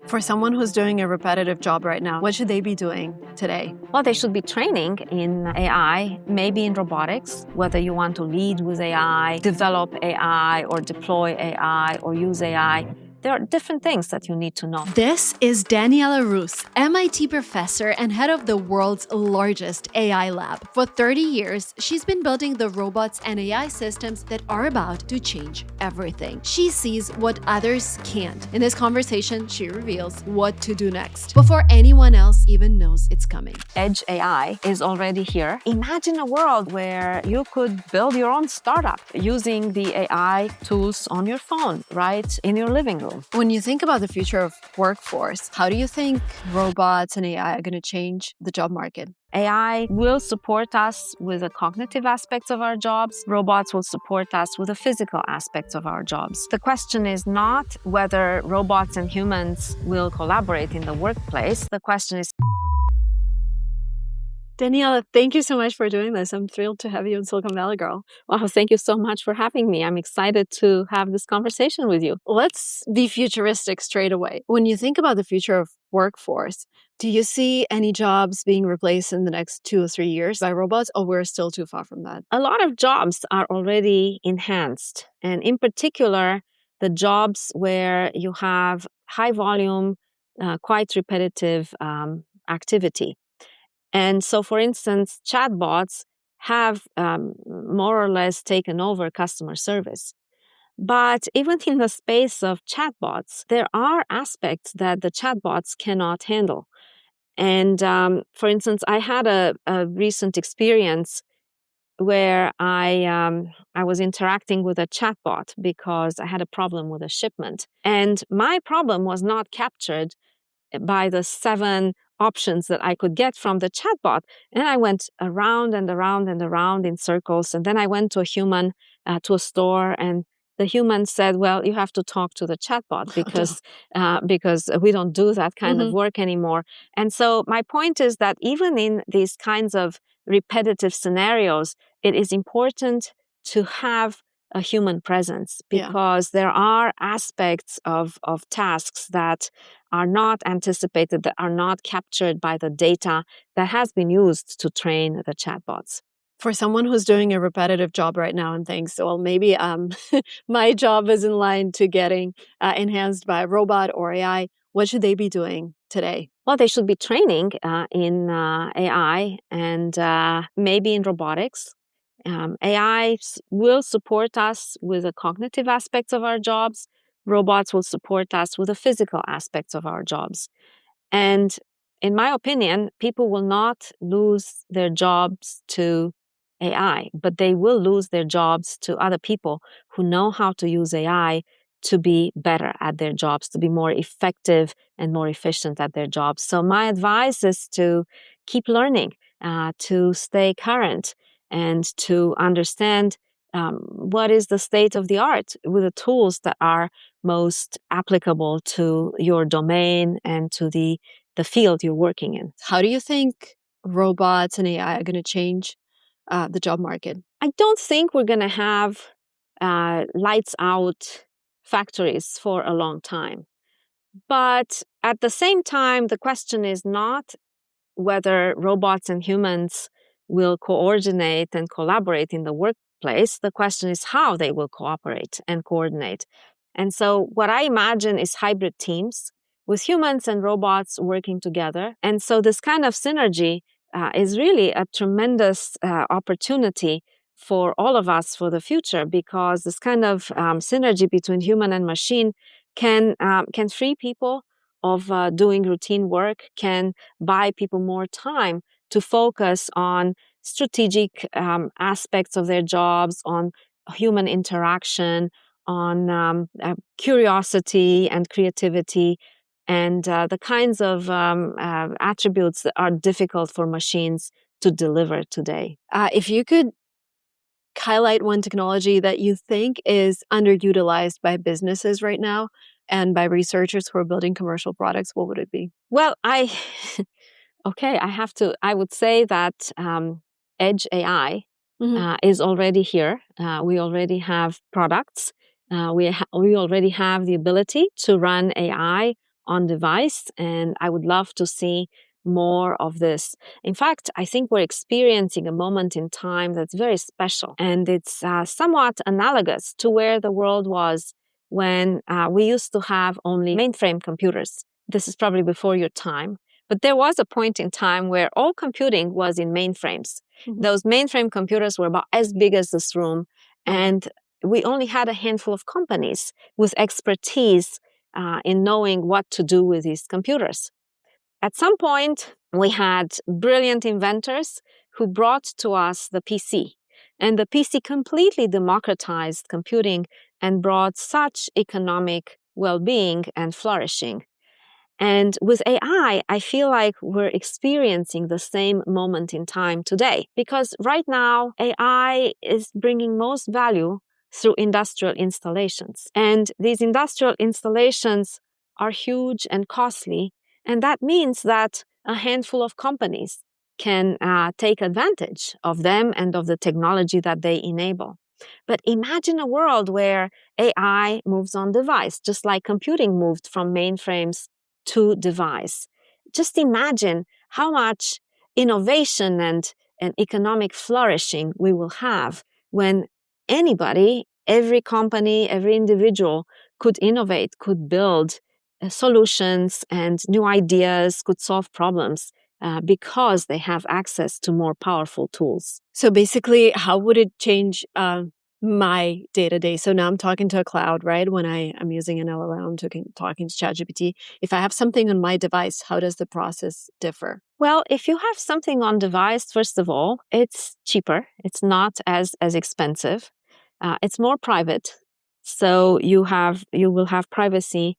For someone who's doing a repetitive job right now, what should they be doing today? Well, they should be training in AI, maybe in robotics, whether you want to lead with AI, develop AI, or deploy AI, or use AI. There are different things that you need to know. This is Daniela Rus, MIT professor and head of the world's largest AI lab. For 30 years, she's been building the robots and AI systems that are about to change everything. She sees what others can't. In this conversation, she reveals what to do next before anyone else even knows it's coming. Edge AI is already here. Imagine a world where you could build your own startup using the AI tools on your phone, right in your living room. When you think about the future of workforce, how do you think robots and AI are going to change the job market? AI will support us with the cognitive aspects of our jobs. Robots will support us with the physical aspects of our jobs. The question is not whether robots and humans will collaborate in the workplace. The question is... Daniela, thank you so much for doing this. I'm thrilled to have you in Silicon Valley, girl. Wow, thank you so much for having me. I'm excited to have this conversation with you. Let's be futuristic straight away. When you think about the future of workforce, do you see any jobs being replaced in the next 2 or 3 years by robots, or we're still too far from that? A lot of jobs are already enhanced, and in particular, the jobs where you have high volume, quite repetitive activity. And so, for instance, chatbots have more or less taken over customer service. But even in the space of chatbots, there are aspects that the chatbots cannot handle. And for instance, I had a recent experience where I was interacting with a chatbot because I had a problem with a shipment. And my problem was not captured by the 7 options that I could get from the chatbot. And I went around and around and around in circles. And then I went to a human, to a store, and the human said, well, you have to talk to the chatbot because we don't do that kind of work anymore. And so my point is that even in these kinds of repetitive scenarios, it is important to have a human presence because there are aspects of tasks that are not anticipated, that are not captured by the data that has been used to train the chatbots. For someone who's doing a repetitive job right now and thinks, well, maybe my job is in line to getting enhanced by a robot or AI, what should they be doing today? Well, they should be training in AI and maybe in robotics. AI will support us with the cognitive aspects of our jobs. Robots will support us with the physical aspects of our jobs. And in my opinion, people will not lose their jobs to AI, but they will lose their jobs to other people who know how to use AI to be better at their jobs, to be more effective and more efficient at their jobs. So my advice is to keep learning, to stay current, and to understand what is the state of the art with the tools that are most applicable to your domain and to the field you're working in. How do you think robots and AI are going to change the job market? I don't think we're going to have lights out factories for a long time. But at the same time, the question is not whether robots and humans will coordinate and collaborate in the workplace. The question is how they will cooperate and coordinate. And so what I imagine is hybrid teams with humans and robots working together. And so this kind of synergy is really a tremendous opportunity for all of us for the future, because this kind of synergy between human and machine can free people of doing routine work, can buy people more time to focus on strategic aspects of their jobs, on human interaction, on curiosity and creativity, and the kinds of attributes that are difficult for machines to deliver today. If you could highlight one technology that you think is underutilized by businesses right now and by researchers who are building commercial products, what would it be? Well, I would say that Edge AI is already here. We already have products. We already have the ability to run AI on device, and I would love to see more of this. In fact, I think we're experiencing a moment in time that's very special, and it's somewhat analogous to where the world was when we used to have only mainframe computers. This is probably before your time, but there was a point in time where all computing was in mainframes. Mm-hmm. Those mainframe computers were about as big as this room, and we only had a handful of companies with expertise in knowing what to do with these computers. At some point, we had brilliant inventors who brought to us the PC. And the PC completely democratized computing and brought such economic well-being and flourishing. And with AI, I feel like we're experiencing the same moment in time today, because right now, AI is bringing most value through industrial installations. And these industrial installations are huge and costly. And that means that a handful of companies can take advantage of them and of the technology that they enable. But imagine a world where AI moves on device, just like computing moved from mainframes to device. Just imagine how much innovation and economic flourishing we will have when anybody, every company, every individual could innovate, could build solutions and new ideas, could solve problems because they have access to more powerful tools. So basically, how would it change my day-to-day? So now I'm talking to a cloud, right? When I'm using an LLM, talking to ChatGPT. If I have something on my device, how does the process differ? Well, if you have something on device, first of all, it's cheaper. It's not as expensive. It's more private. So you will have privacy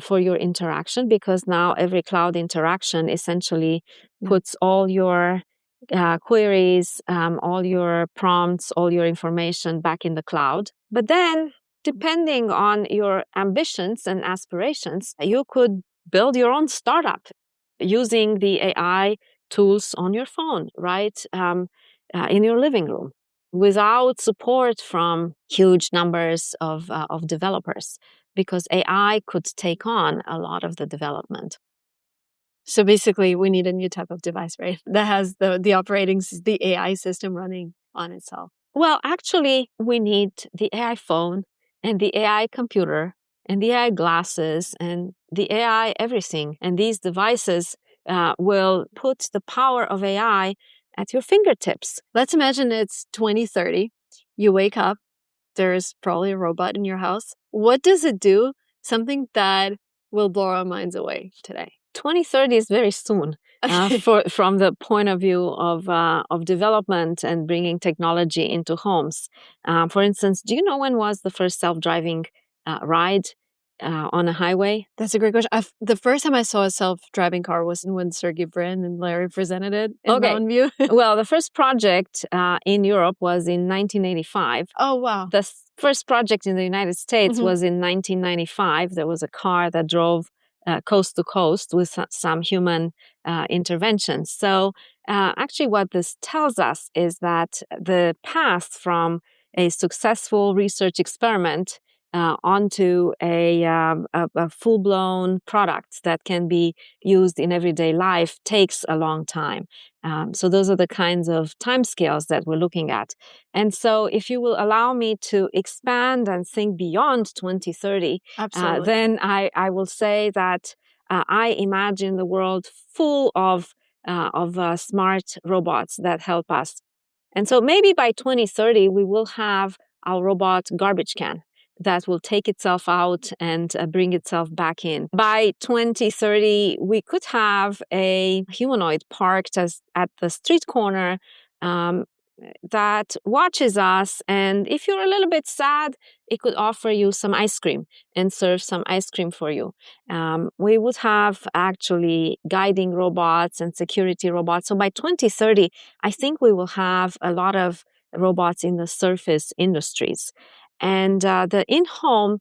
for your interaction, because now every cloud interaction essentially puts all your queries, all your prompts, all your information back in the cloud. But then, depending on your ambitions and aspirations, you could build your own startup using the AI tools on your phone, right? In your living room, without support from huge numbers of developers, because AI could take on a lot of the development. So basically, we need a new type of device, right? That has the AI system running on itself. Well, actually, we need the AI phone and the AI computer and the AI glasses and the AI everything. And these devices will put the power of AI at your fingertips. Let's imagine it's 2030. You wake up, there's probably a robot in your house. What does it do? Something that will blow our minds away today. 2030 is very soon from the point of view of development and bringing technology into homes. For instance, do you know when was the first self-driving ride on a highway? That's a great question. The first time I saw a self-driving car was when Sergey Brin and Larry presented it in Mountain View. Well, the first project in Europe was in 1985. Oh, wow. The first project in the United States was in 1995. There was a car that drove coast to coast with some human intervention. So actually what this tells us is that the path from a successful research experiment onto a full-blown product that can be used in everyday life takes a long time. So those are the kinds of timescales that we're looking at. And so if you will allow me to expand and think beyond 2030, then I will say that I imagine the world full of smart robots that help us. And so maybe by 2030, we will have our robot garbage can that will take itself out and bring itself back in. By 2030, we could have a humanoid parked at the street corner that watches us. And if you're a little bit sad, it could offer you some ice cream and serve some ice cream for you. We would have actually guiding robots and security robots. So by 2030, I think we will have a lot of robots in the surface industries. And the in-home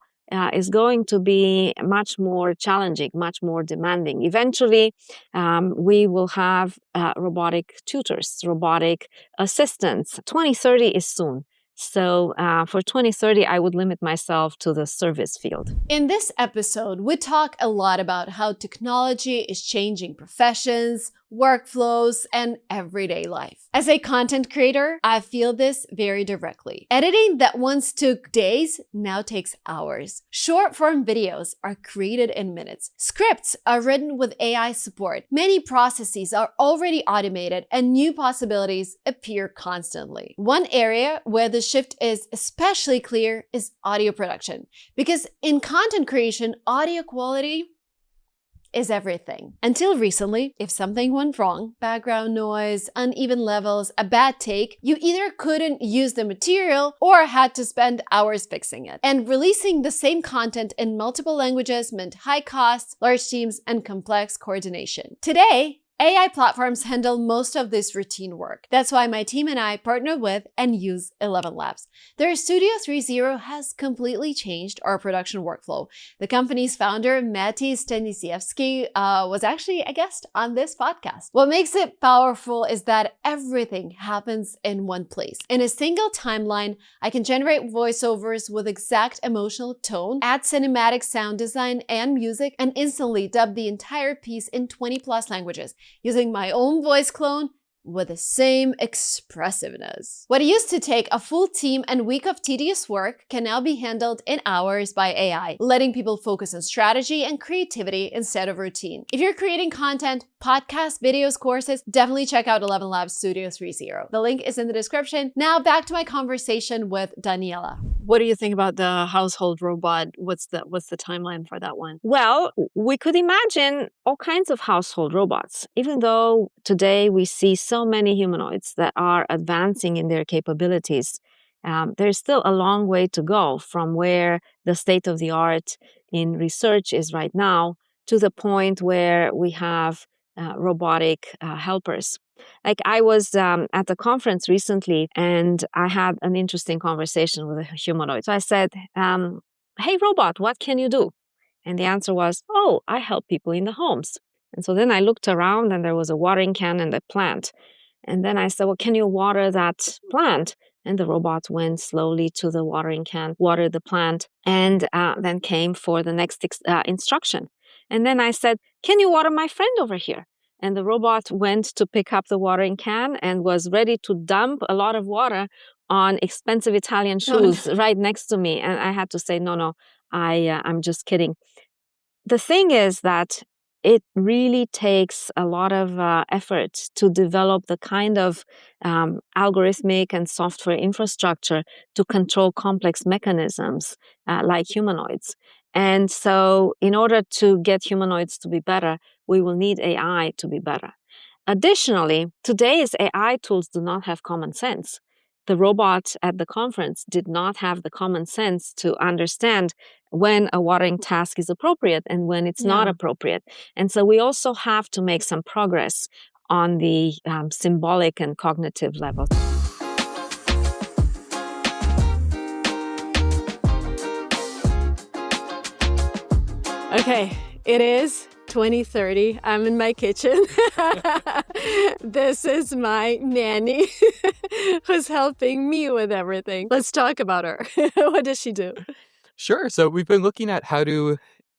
is going to be much more challenging, much more demanding. Eventually, we will have robotic tutors, robotic assistants. 2030 is soon. So for 2030, I would limit myself to the service field. In this episode, we talk a lot about how technology is changing professions, workflows, and everyday life. As a content creator, I feel this very directly. Editing that once took days now takes hours. Short form videos are created in minutes. Scripts are written with AI support. Many processes are already automated and new possibilities appear constantly. One area where the shift is especially clear is audio production, because in content creation, audio quality is everything. Until recently, if something went wrong, background noise, uneven levels, a bad take, you either couldn't use the material or had to spend hours fixing it. And releasing the same content in multiple languages meant high costs, large teams, and complex coordination. Today, AI platforms handle most of this routine work. That's why my team and I partner with and use 11 Labs. Their Studio 3.0 has completely changed our production workflow. The company's founder, Mati Stanisiewski, was actually a guest on this podcast. What makes it powerful is that everything happens in one place. In a single timeline, I can generate voiceovers with exact emotional tone, add cinematic sound design and music, and instantly dub the entire piece in 20 plus languages, using my own voice clone with the same expressiveness. What used to take a full team and week of tedious work can now be handled in hours by AI, letting people focus on strategy and creativity instead of routine. If you're creating content, podcasts, videos, courses, definitely check out 11 Labs Studio 3.0. The link is in the description. Now back to my conversation with Daniela. What do you think about the household robot? What's the timeline for that one? Well, we could imagine all kinds of household robots, even though today we see so many humanoids that are advancing in their capabilities. There's still a long way to go from where the state of the art in research is right now to the point where we have robotic helpers. Like I was at a conference recently and I had an interesting conversation with a humanoid. So I said, hey, robot, what can you do? And the answer was, oh, I help people in the homes. And so then I looked around and there was a watering can and a plant. And then I said, well, can you water that plant? And the robot went slowly to the watering can, watered the plant, and then came for the next instruction. And then I said, can you water my friend over here? And the robot went to pick up the watering can and was ready to dump a lot of water on expensive Italian shoes right next to me. And I had to say, no, I'm just kidding. The thing is that it really takes a lot of effort to develop the kind of algorithmic and software infrastructure to control complex mechanisms like humanoids. And so in order to get humanoids to be better, we will need AI to be better. Additionally, today's AI tools do not have common sense. The robot at the conference did not have the common sense to understand when a watering task is appropriate and when it's not appropriate. And so we also have to make some progress on the symbolic and cognitive level. Okay, it is 2030. I'm in my kitchen. This is my nanny who's helping me with everything. Let's talk about her. What does she do? Sure. So we've been looking at how to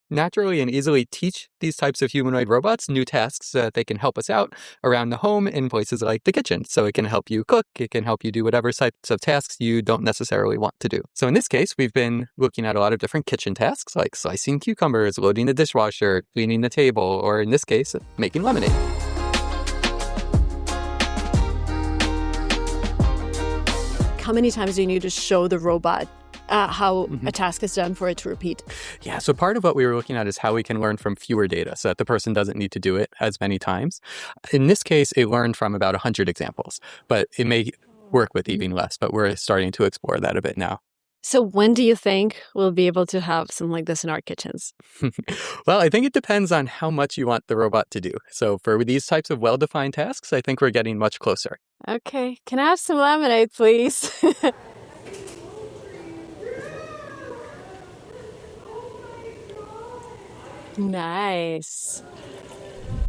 naturally and easily teach these types of humanoid robots new tasks so that they can help us out around the home in places like the kitchen. So it can help you cook, it can help you do whatever types of tasks you don't necessarily want to do. So in this case, we've been looking at a lot of different kitchen tasks like slicing cucumbers, loading the dishwasher, cleaning the table, or in this case, making lemonade. How many times do you need to show the robot how a task is done for it to repeat? Yeah, so part of what we were looking at is how we can learn from fewer data so that the person doesn't need to do it as many times. In this case, it learned from about 100 examples, but it may work with even less, but we're starting to explore that a bit now. So when do you think we'll be able to have something like this in our kitchens? Well, I think it depends on how much you want the robot to do. So for these types of well-defined tasks, I think we're getting much closer. Okay, can I have some lemonade, please? Nice.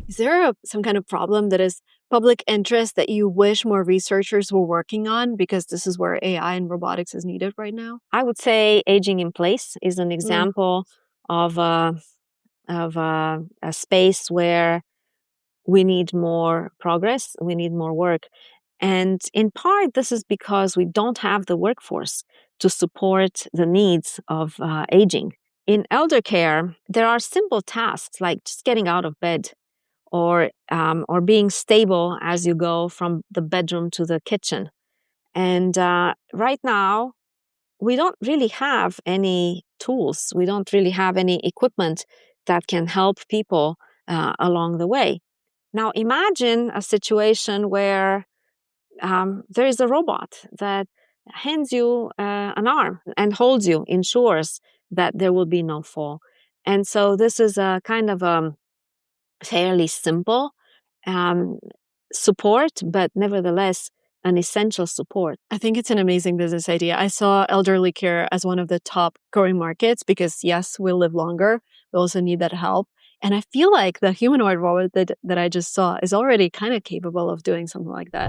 Is there some kind of problem that is public interest that you wish more researchers were working on because this is where AI and robotics is needed right now? I would say aging in place is an example of a space where we need more progress, we need more work. And in part, this is because we don't have the workforce to support the needs of aging. In elder care, there are simple tasks like just getting out of bed or being stable as you go from the bedroom to the kitchen. And right now, we don't really have any tools. We don't really have any equipment that can help people along the way. Now, imagine a situation where there is a robot that hands you an arm and holds you, ensures that there will be no fall. And so this is a kind of fairly simple um, support, but nevertheless, an essential support. I think it's an amazing business idea. I saw elderly care as one of the top growing markets because, yes, we'll live longer. We also need that help. And I feel like the humanoid robot that I just saw is already kind of capable of doing something like that.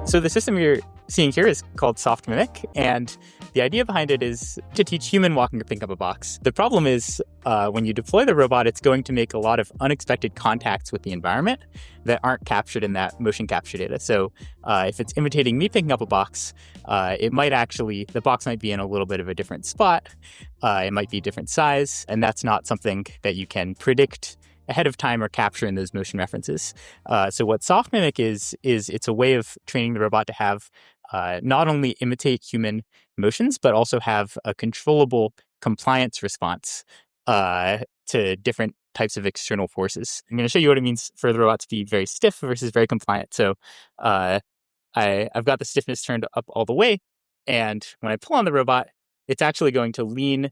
So the system you're seeing here is called Soft Mimic, and the idea behind it is to teach human walking to pick up a box. The problem is when you deploy the robot, it's going to make a lot of unexpected contacts with the environment that aren't captured in that motion capture data. So if it's imitating me picking up a box, the box might be in a little bit of a different spot. It might be different size, and that's not something that you can predict ahead of time or capture in those motion references. So what Soft Mimic is it's a way of training the robot to have not only imitate human motions, but also have a controllable compliance response to different types of external forces. I'm going to show you what it means for the robot to be very stiff versus very compliant. So I've got the stiffness turned up all the way, and when I pull on the robot, it's actually going to lean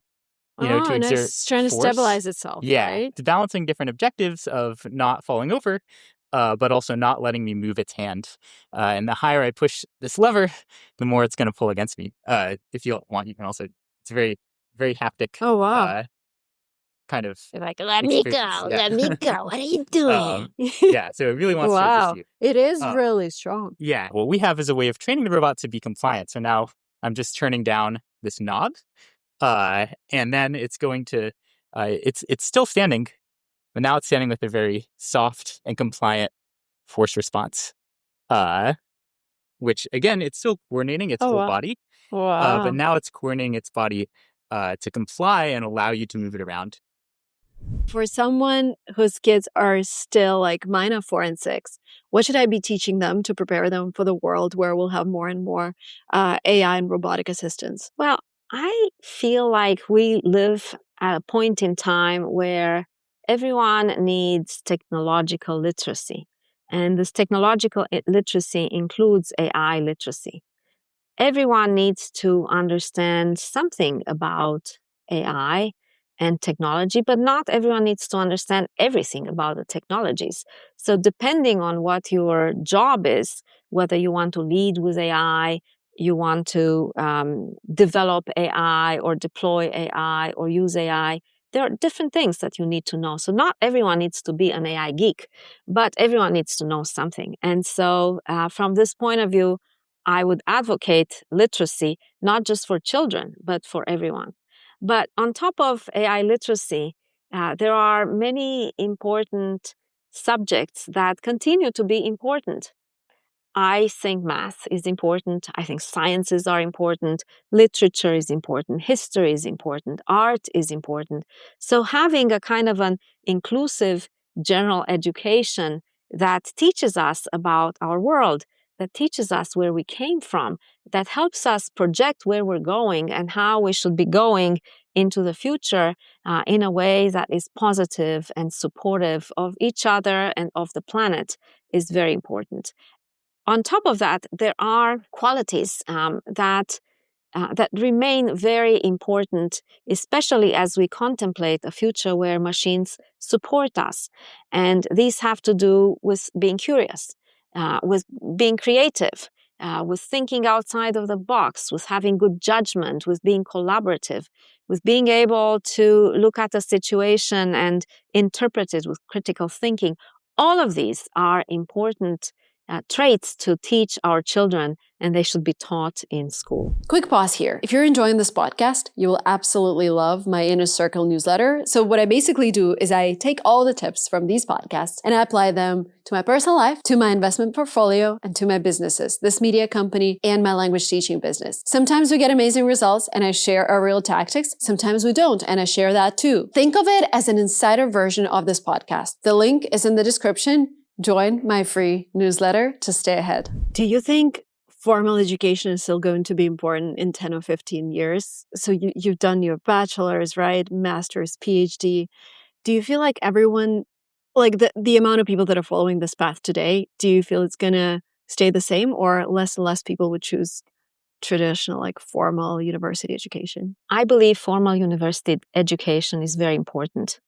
to and exert it's trying to force. stabilize itself, Yeah, right? it's balancing different objectives of not falling over, but also not letting me move its hand. And the higher I push this lever, the more it's going to pull against me. If you want, you can also, it's a very, very haptic Oh, wow. kind of You're like, let me go, experience. Yeah. let me go. What are you doing? Yeah, so it really wants to Wow. resist you. It is really strong. Yeah, what we have is a way of training the robot to be compliant. So now I'm just turning down this knob, and then it's going to, it's still standing, but now it's standing with a very soft and compliant force response, which again, it's still coordinating its whole wow. body, Wow. but now it's coordinating its body to comply and allow you to move it around. For someone whose kids are still like mine are 4 and 6, what should I be teaching them to prepare them for the world where we'll have more and more AI and robotic assistants? Well, I feel like we live at a point in time where everyone needs technological literacy. And this technological literacy includes AI literacy. Everyone needs to understand something about AI and technology, but not everyone needs to understand everything about the technologies. So, depending on what your job is, whether you want to lead with AI, you want to develop AI or deploy AI or use AI, there are different things that you need to know. So, not everyone needs to be an AI geek, but everyone needs to know something. And so, from this point of view, I would advocate literacy, not just for children, but for everyone. But on top of AI literacy, there are many important subjects that continue to be important. I think math is important. I think sciences are important. Literature is important. History is important. Art is important. So having a kind of an inclusive general education that teaches us about our world, that teaches us where we came from, that helps us project where we're going and how we should be going into the future in a way that is positive and supportive of each other and of the planet is very important. On top of that, there are qualities that remain very important, especially as we contemplate a future where machines support us. And these have to do with being curious, with being creative, with thinking outside of the box, with having good judgment, with being collaborative, with being able to look at a situation and interpret it with critical thinking. All of these are important traits to teach our children, and they should be taught in school. Quick pause here. If you're enjoying this podcast, you will absolutely love my Inner Circle newsletter. So what I basically do is I take all the tips from these podcasts and I apply them to my personal life, to my investment portfolio, and to my businesses, this media company and my language teaching business. Sometimes we get amazing results and I share our real tactics. Sometimes we don't, and I share that too. Think of it as an insider version of this podcast. The link is in the description. Join my free newsletter to stay ahead. Do you think formal education is still going to be important in 10 or 15 years? So you've done your bachelor's, right? Master's, PhD. Do you feel like everyone, like the amount of people that are following this path today, do you feel it's going to stay the same, or less and less people would choose traditional, like formal university education? I believe formal university education is very important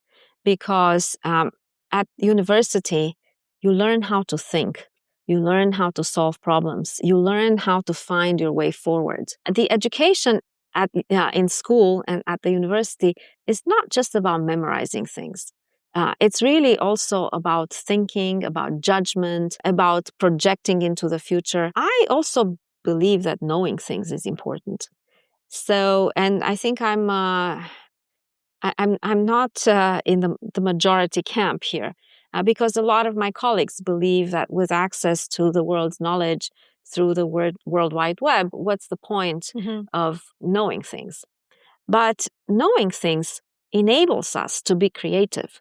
because at university, you learn how to think. You learn how to solve problems. You learn how to find your way forward. The education in school and at the university is not just about memorizing things. It's really also about thinking, about judgment, about projecting into the future. I also believe that knowing things is important. So, and I think I'm not in the majority camp here, because a lot of my colleagues believe that with access to the world's knowledge through the World Wide Web, what's the point of knowing things? But knowing things enables us to be creative.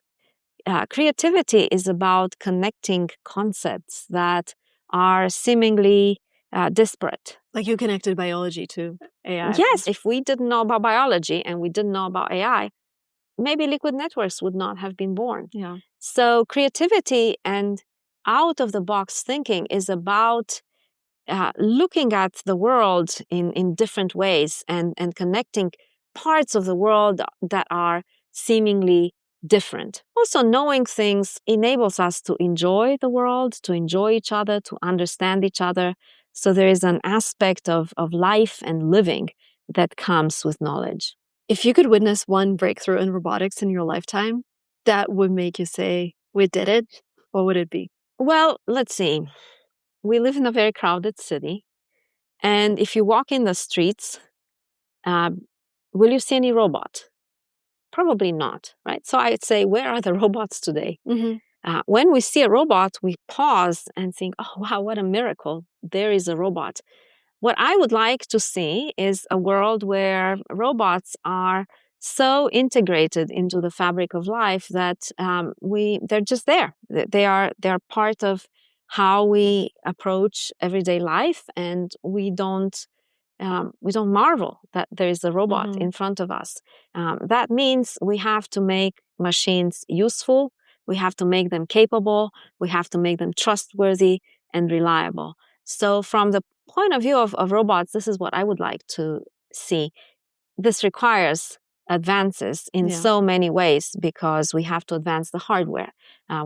Creativity is about connecting concepts that are seemingly disparate. Like you connected biology to AI. Yes, if we didn't know about biology and we didn't know about AI, maybe liquid networks would not have been born. Yeah. So creativity and out-of-the-box thinking is about looking at the world in different ways and connecting parts of the world that are seemingly different. Also, knowing things enables us to enjoy the world, to enjoy each other, to understand each other. So there is an aspect of life and living that comes with knowledge. If you could witness one breakthrough in robotics in your lifetime, that would make you say, we did it, what would it be? Well, let's see. We live in a very crowded city. And if you walk in the streets, will you see any robot? Probably not, right? So I'd say, where are the robots today? When we see a robot, we pause and think, oh, wow, what a miracle. There is a robot. What I would like to see is a world where robots are so integrated into the fabric of life that they're just there. They're part of how we approach everyday life, and we don't marvel that there is a robot in front of us. That means we have to make machines useful. We have to make them capable. We have to make them trustworthy and reliable. So from the point of view of robots, this is what I would like to see. This requires advances in so many ways, because we have to advance the hardware.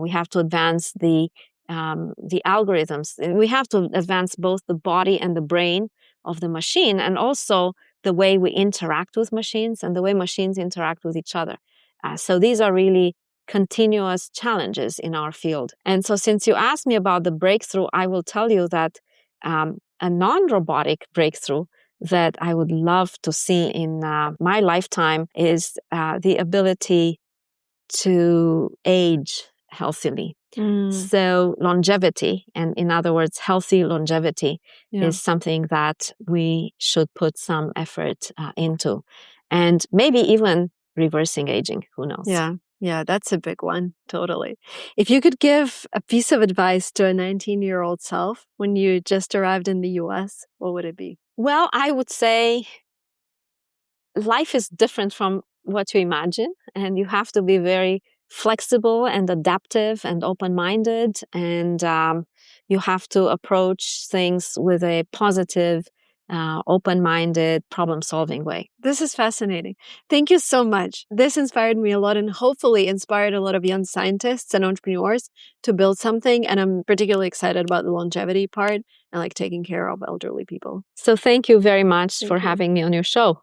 We have to advance the algorithms. We have to advance both the body and the brain of the machine, and also the way we interact with machines and the way machines interact with each other. So these are really continuous challenges in our field. And so since you asked me about the breakthrough, I will tell you that a non-robotic breakthrough that I would love to see in my lifetime is the ability to age healthily. So longevity, and in other words, healthy longevity, is something that we should put some effort into. And maybe even reversing aging, who knows? Yeah, that's a big one, totally. If you could give a piece of advice to a 19-year-old self when you just arrived in the US, what would it be? Well, I would say life is different from what you imagine, and you have to be very flexible and adaptive and open-minded, and you have to approach things with a positive open-minded, problem-solving way. This is fascinating. Thank you so much. This inspired me a lot and hopefully inspired a lot of young scientists and entrepreneurs to build something. And I'm particularly excited about the longevity part and like taking care of elderly people. So thank you very much Thank for you. having me on your show.